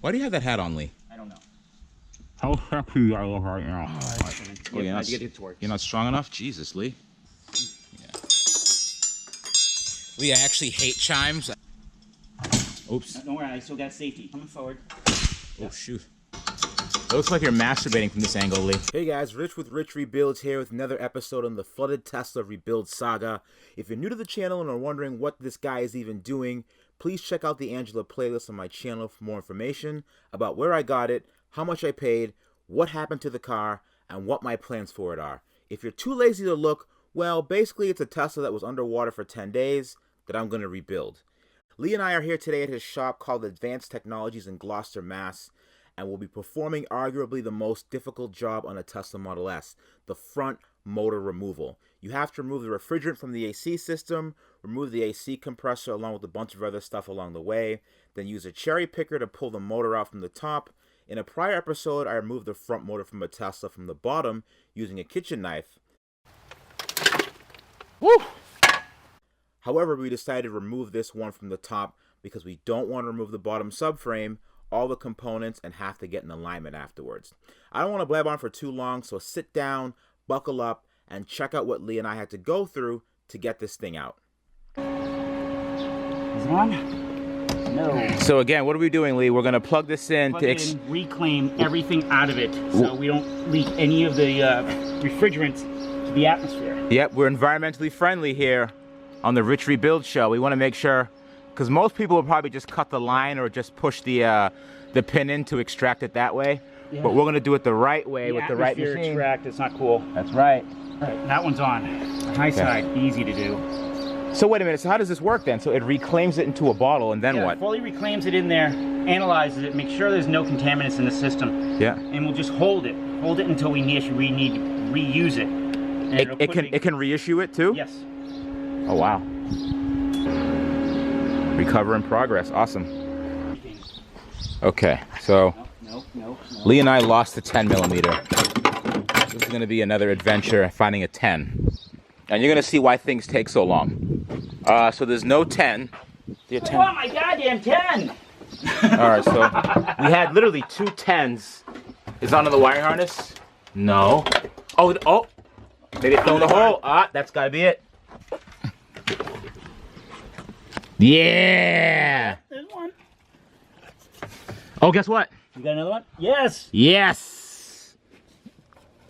Why do you have that hat on, Lee? I don't know. How happy I look right now. You're not strong enough? Jesus, Lee. Yeah. Lee, I actually hate chimes. Oops. Don't worry, I still got safety. Coming forward. Oh, shoot. It looks like you're masturbating from this angle, Lee. Hey guys, Rich with Rich Rebuilds here with another episode on the flooded Tesla rebuild saga. If you're new to the channel and are wondering what this guy is even doing, please check out the Angela playlist on my channel for more information about where I got it, how much I paid, what happened to the car, and what my plans for it are. If you're too lazy to look, well, basically it's a Tesla that was underwater for 10 days that I'm going to rebuild. Lee and I are here today at his shop called Advanced Technologies in Gloucester, Mass., and will be performing arguably the most difficult job on a Tesla Model S, the front motor removal. You have to remove the refrigerant from the AC system, remove the AC compressor along with a bunch of other stuff along the way, then use a cherry picker to pull the motor out from the top. In a prior episode, I removed the front motor from a Tesla from the bottom using a kitchen knife. Woo! However, we decided to remove this one from the top because we don't want to remove the bottom subframe, all the components, and have to get in alignment afterwards. I don't want to blab on for too long, so sit down, buckle up, and check out what Lee and I had to go through to get this thing out. Is it on? No. So again, what are we doing, Lee? We're going to plug this in Plug it in, reclaim everything out of it so we don't leak any of the refrigerant to the atmosphere. Yep, we're environmentally friendly here on the Rich Rebuild Show. We want to make sure, because most people will probably just cut the line or just push the pin in to extract it that way. Yeah. But we're going to do it the right way with the right machine. Extract, it's not cool. That's right. All right, that one's on. The high side, easy to do. So wait a minute, so how does this work then? So it reclaims it into a bottle and then what? Fully reclaims it in there, analyzes it, make sure there's no contaminants in the system. Yeah. And we'll just hold it until we need to reuse it. It can reissue it too? Yes. Oh wow. Recover in progress, awesome. Okay, so no. Lee and I lost the 10mm. This is going to be another adventure finding a 10. And you're going to see why things take so long. So there's no 10. I want my goddamn 10! Alright, so we had literally 2 10s. Is it under the wiring harness? No. Oh! Maybe it's in the hole. That's got to be it. Yeah! There's one. Oh, guess what? You got another one? Yes! Yes!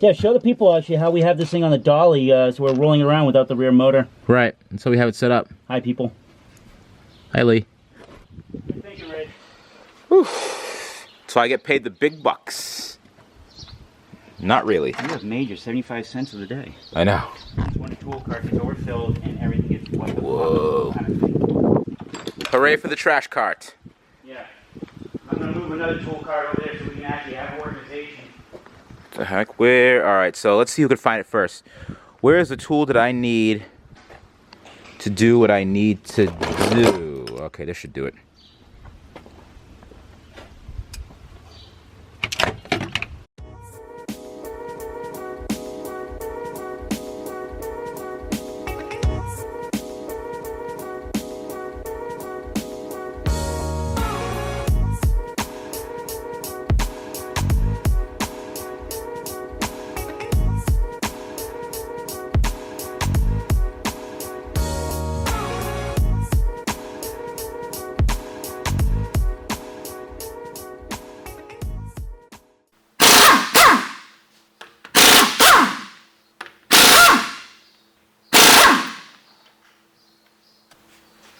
Yeah, show the people actually how we have this thing on the dolly, so we're rolling around without the rear motor. Right, and so we have it set up. Hi, people. Hi, Lee. Thank you, Red. Whew. So I get paid the big bucks. Not really. You have major 75 cents of the day. I know. It's when the tool cart gets overfilled and everything gets what the Whoa. kind of thing. Hooray for the trash cart. Yeah. I'm going to move another tool cart over there so we can actually have organization. The heck? Where? Alright, so let's see who can find it first. Where is the tool that I need to do what I need to do? Okay, this should do it.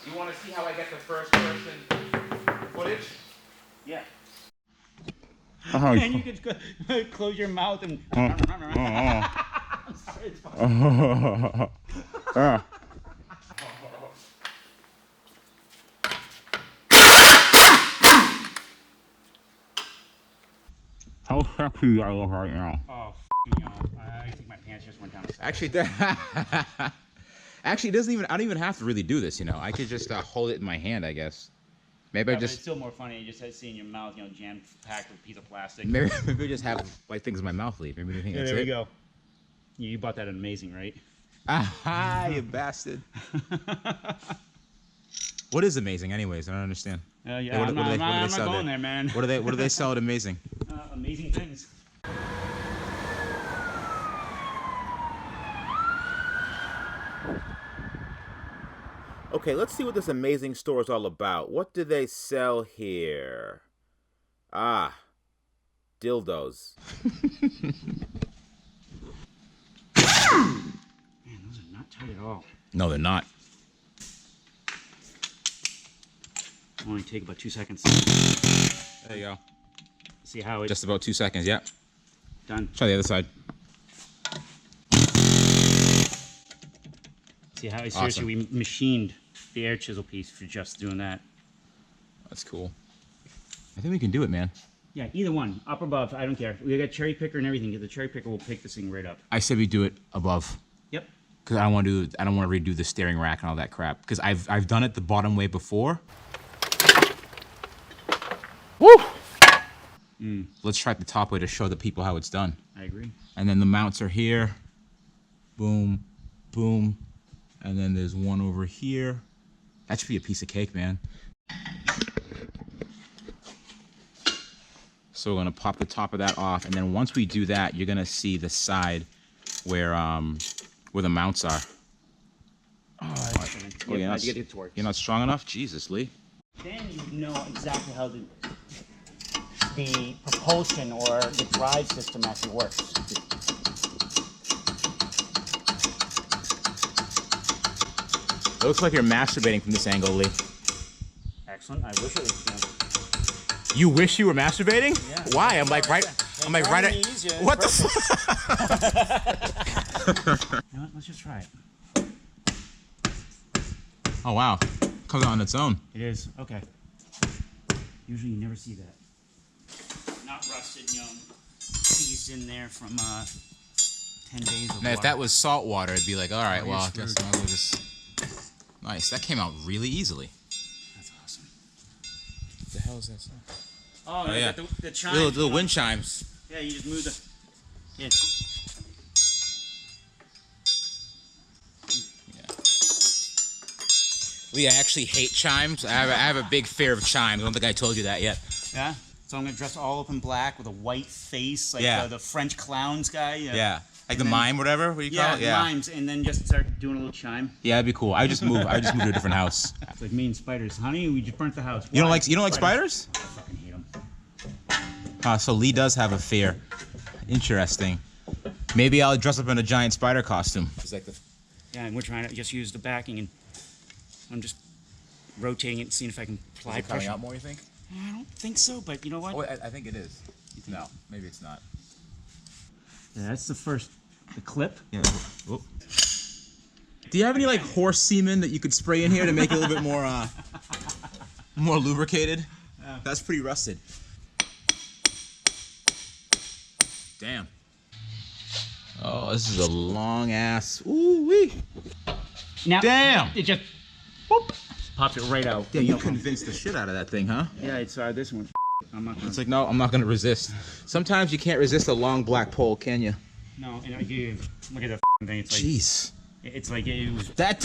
You want to see how I get the first person footage? Yeah. Oh, And you can close your mouth and... how happy I look right now. Oh, I think my pants just went down. Actually, it doesn't even. I don't even have to really do this. You know, I could just hold it in my hand. I guess. Maybe I just. It's still more funny. You just see in your mouth, jam packed with a piece of plastic. Maybe I just have like things in my mouth. Leave. Maybe they think that's it. There we go. You bought that amazing, right? Aha! You bastard. What is amazing, anyways? I don't understand. Yeah, What I'm do they not sell going there, man. What do they sell at Amazing? Amazing things. Okay, let's see what this amazing store is all about. What do they sell here? Ah, dildos. Man, those are not tight at all. No, they're not. Only take about 2 seconds. There you go. See how it's Just about 2 seconds, yep. done. Try the other side. See how seriously we machined the air chisel piece for just doing that. That's cool. I think we can do it, man. Yeah, either one, up or above, I don't care. We got cherry picker and everything. The cherry picker will pick this thing right up. I said we do it above. Yep. Because I don't want to redo the steering rack and all that crap. Because I've done it the bottom way before. Woo! Let's try it the top way to show the people how it's done. I agree. And then the mounts are here. Boom, boom. And then there's one over here. That should be a piece of cake, man. So we're gonna pop the top of that off, and then once we do that, you're gonna see the side where the mounts are. Oh, you're to get it to work. You're not strong enough? Jesus, Lee. Then you know exactly how the propulsion or the drive system actually works. It looks like you're masturbating from this angle, Lee. Excellent. I wish it was. You wish you were masturbating? Yeah. Why? I'm like right. I'm like right. What the? You know what? Let's just try it. Oh wow, comes out on its own. It is. Okay. Usually you never see that. Not rusted, you know, seized in there from 10 days of Now, if water. that was salt water, it'd be like, all right, Oh, well, I you're guess screwed. I will just. Nice. That came out really easily. That's awesome. What the hell is that sound? Oh, Oh, yeah. the chimes. Little wind chimes. Yeah, you just move the. Yeah. Lee, I actually hate chimes. I have a big fear of chimes. I don't think I told you that yet. Yeah. So I'm gonna dress all up in black with a white face, like Yeah. the French clowns guy. Yeah. Like And the then- mime, whatever. What do you call Yeah, it? mimes, and then just start doing a little chime. Yeah, that'd be cool. I just moved to a different house. It's like me and spiders. Honey, we just burnt the house. You don't Why? like spiders? I fucking hate them. So Lee does have a fear. Interesting. Maybe I'll dress up in a giant spider costume. It's like the. Yeah, and we're trying to just use the backing, and I'm just rotating it and seeing if I can apply pressure. more, you think? I don't think so, but you know what? Oh, I think it is. No, maybe it's not. Yeah, that's the clip. Yeah. Whoop. Do you have any like horse semen that you could spray in here to make it a little bit more more lubricated? That's pretty rusted. Damn. Oh, this is a long ass. Ooh wee. Now, Damn. it just boop, pops it right out. Yeah, you convinced the shit out of that thing, huh? Yeah, it's this one. I'm not gonna. It's like, no, I'm not gonna resist. Sometimes you can't resist a long black pole, can you? No, and I give look at the thing. It's like Jeez. it's like it was. That.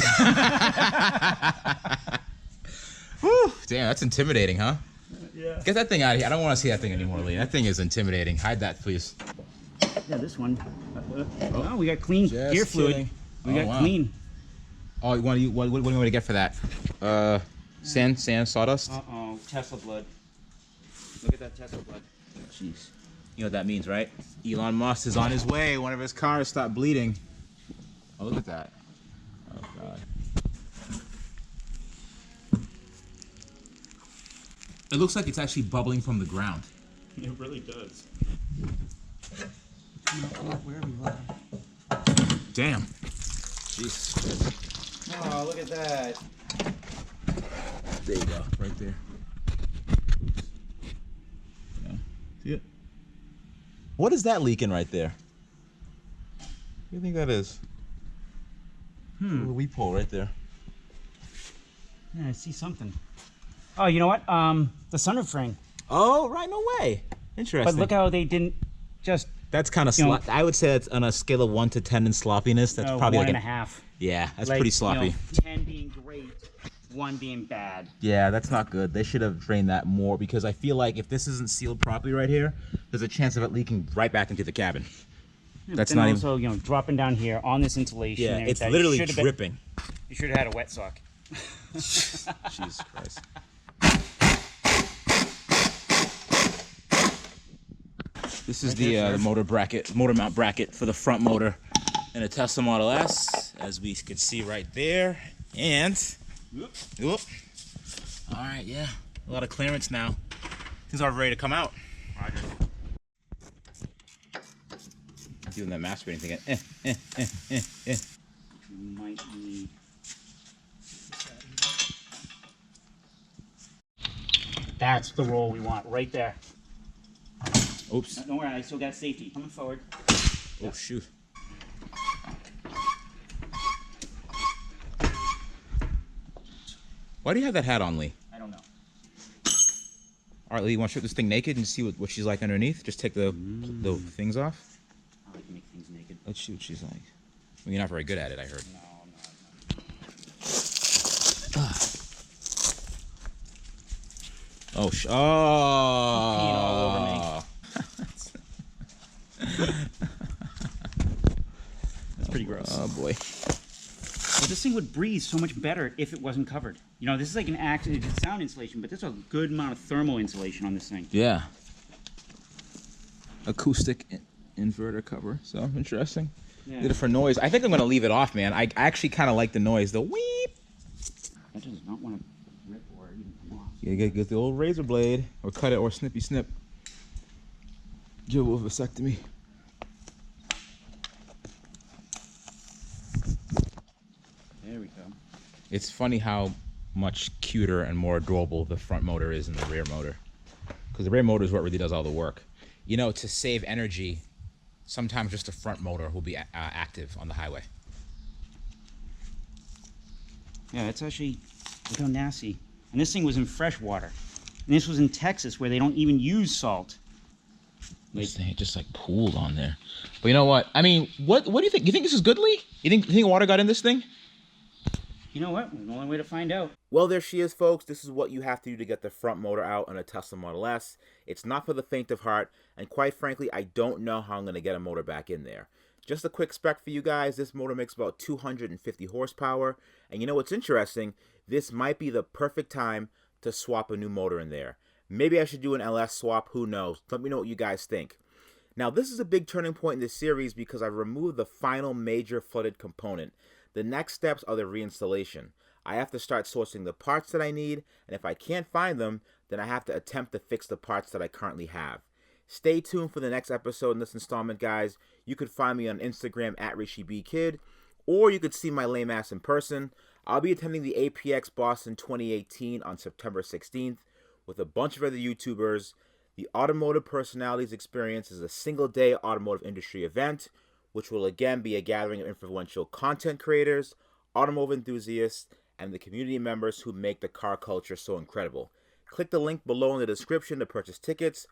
Whew, damn, that's intimidating, huh? Yeah. Get that thing out of here. I don't want to see that thing anymore, Lee. That thing is intimidating. Hide that, please. Yeah, this one. Oh, we got clean Just gear fluid. kidding. We Oh, got wow. clean. Oh, what do you want me to get for that? Sand, sawdust? Uh-oh, Tesla blood. Look at that Tesla blood. Jeez. You know what that means, right? Elon Musk is on his way. One of his cars stopped bleeding. Oh, look at that. Oh, God. It looks like it's actually bubbling from the ground. It really does. Wherever you are. Damn. Jeez. Oh, look at that. There you go. Right there. Yeah. See it? What is that leaking right there? What do you think that is? A little weep hole right there. Yeah, I see something. Oh, you know what? The sunroof ring. Oh, right. No way. Interesting. But look how they didn't just. That's kind of you know- I would say that's on a scale of 1 to 10 in sloppiness. That's probably one like and a half. Yeah, that's Like, pretty sloppy. You know, 10 being great, one being bad. Yeah, that's not good. They should have drained that more because I feel like if this isn't sealed properly right here, there's a chance of it leaking right back into the cabin. Yeah, That's then not also, you know, dropping down here on this insulation. Yeah, there, it's that literally should have been- dripping. You should have had a wet sock. Jesus Christ. This is the motor mount bracket for the front motor in a Tesla Model S, as we can see right there. And, whoop. All right, yeah, a lot of clearance now. Things are ready to come out. Roger. Doing that masturbating thing again. You might need. That's the roll we want right there. Oops. Don't worry, I still got safety. Coming forward. Oh, shoot. Why do you have that hat on, Lee? I don't know. All right, Lee, you want to shoot this thing naked and see what she's like underneath? Just take the things off. I like to make things naked. Let's see what she's like. Well, you're not very good at it, I heard. No, I'm not. Oh, Peeing all over me. That's pretty gross. Oh boy. Well, this thing would breathe so much better if it wasn't covered. You know, this is like an active sound insulation, but there's a good amount of thermal insulation on this thing. Yeah. Acoustic inverter cover. So interesting. Yeah. Did it for noise. I think I'm gonna leave it off, man. I actually kind of like the noise. The weep. That does not want to rip or even come off. You gotta get the old razor blade, or cut it, or snippy snip. Do a vasectomy. There we go. It's funny how much cuter and more adorable the front motor is than the rear motor. Because the rear motor is what really does all the work. You know, to save energy, sometimes just a front motor will be active on the highway. Yeah, it's actually, look how nasty. And this thing was in fresh water. And this was in Texas where they don't even use salt. This thing just like pooled on there. But you know what? I mean, what do you think? You think this is good, Lee? You think water got in this thing? You know what? The only way to find out. Well, there she is, folks. This is what you have to do to get the front motor out on a Tesla Model S. It's not for the faint of heart, and quite frankly, I don't know how I'm going to get a motor back in there. Just a quick spec for you guys. This motor makes about 250 horsepower, and you know what's interesting? This might be the perfect time to swap a new motor in there. Maybe I should do an LS swap, who knows? Let me know what you guys think. Now, this is a big turning point in this series because I've removed the final major flooded component. The next steps are the reinstallation. I have to start sourcing the parts that I need, and if I can't find them, then I have to attempt to fix the parts that I currently have. Stay tuned for the next episode in this installment, guys. You could find me on Instagram at RichieBKid, or you could see my lame ass in person. I'll be attending the APX Boston 2018 on September 16th with a bunch of other YouTubers. The Automotive Personalities Experience is a single-day automotive industry event, which will again be a gathering of influential content creators, automotive enthusiasts, and the community members who make the car culture so incredible. Click the link below in the description to purchase tickets.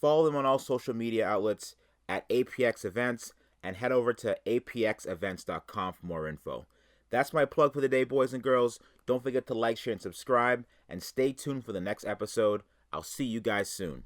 Follow them on all social media outlets at APX Events, and head over to apxevents.com for more info. That's my plug for the day, boys and girls. Don't forget to like, share, and subscribe, and stay tuned for the next episode. I'll see you guys soon.